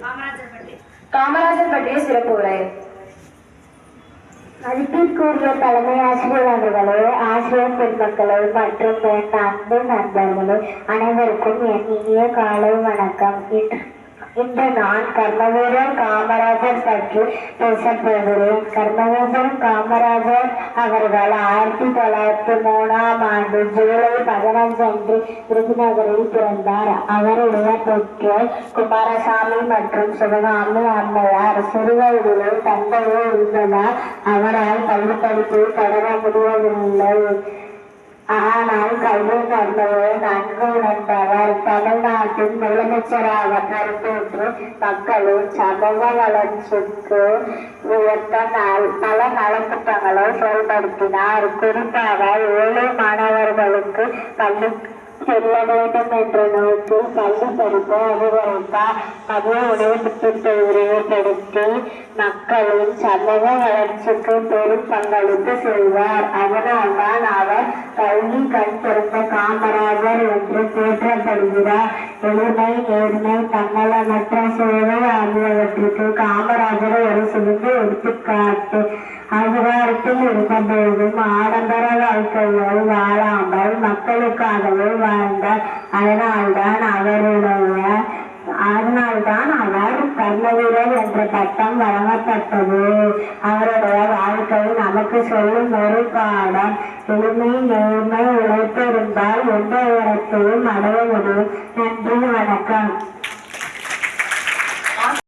காமராஜர் பற்றிய சிறப்பு உரை. மதிப்பிற்குரிய தலைமை ஆசிரியர் அவர்களே, ஆசிரியர் பெருமக்களே மற்றும் என் அன்பு நண்பர்களே, அனைவருக்கும் என் இனிய காலை வணக்கம். இன்று நான் கர்மவீரர் காமராஜர் பற்றி பேசப் போகிறேன். கர்மவீரர் காமராஜர் அவர்கள் 1903 ஜூலை 15 விருதுநகரில் பிறந்தார். அவருடைய பெற்றோர் குமாரசாமி மற்றும் சிவகாமி அம்மையார். சிறுவயதிலே தந்தையே இருந்ததால் அவரால் பள்ளி படிப்பை தொடர முடியவில்லை. ஆனால் கல்வி தந்தையை நன்கு உணர்ந்தவர். தமிழ்நாட்டின் முதலமைச்சராக பொறுப்பேற்று மக்களின் சமூக வளர்ச்சிக்கு உயர்த்த பல நலத்திட்டங்களை செயல்படுத்தினார். குறிப்பாக ஏழை மாணவர்களுக்கு பள்ளி செல்ல வேண்டும் என்ற நோக்கில் பள்ளி படிப்பை அதிகரித்தார். மதிய உணவு திட்டத்தை விரிவுபடுத்தி மக்களின் சமூக வளர்ச்சிக்கு பெரும் பங்களிப்பு செய்வார். அதனால்தான் அவர் கல்வி கண் திறந்த காமராஜர் என்று போற்றப்படுகிறார். எளிமை, நேர்மை, தன்னலமற்ற சேவை ஆகியவற்றுக்கு காமராஜர் ஒரு சிறந்த எடுத்துக்காட்டு. அதிகாரத்தில் இருந்தபோதும் ஆடம்பர வாழ்க்கையை வாழாமல் மக்களுக்காகவே வாழ்ந்தார். அதனால்தான் அவர் கர்மவீரர் என்ற பட்டம் வழங்கப்பட்டது. அவருடைய வாழ்க்கை நமக்கு சொல்லும் ஒரு பாடம். எளிமை, நேர்மை, உழைப்பு இருந்தால் எந்த இடத்தையும் அடைய முடியும். நன்றி, வணக்கம்.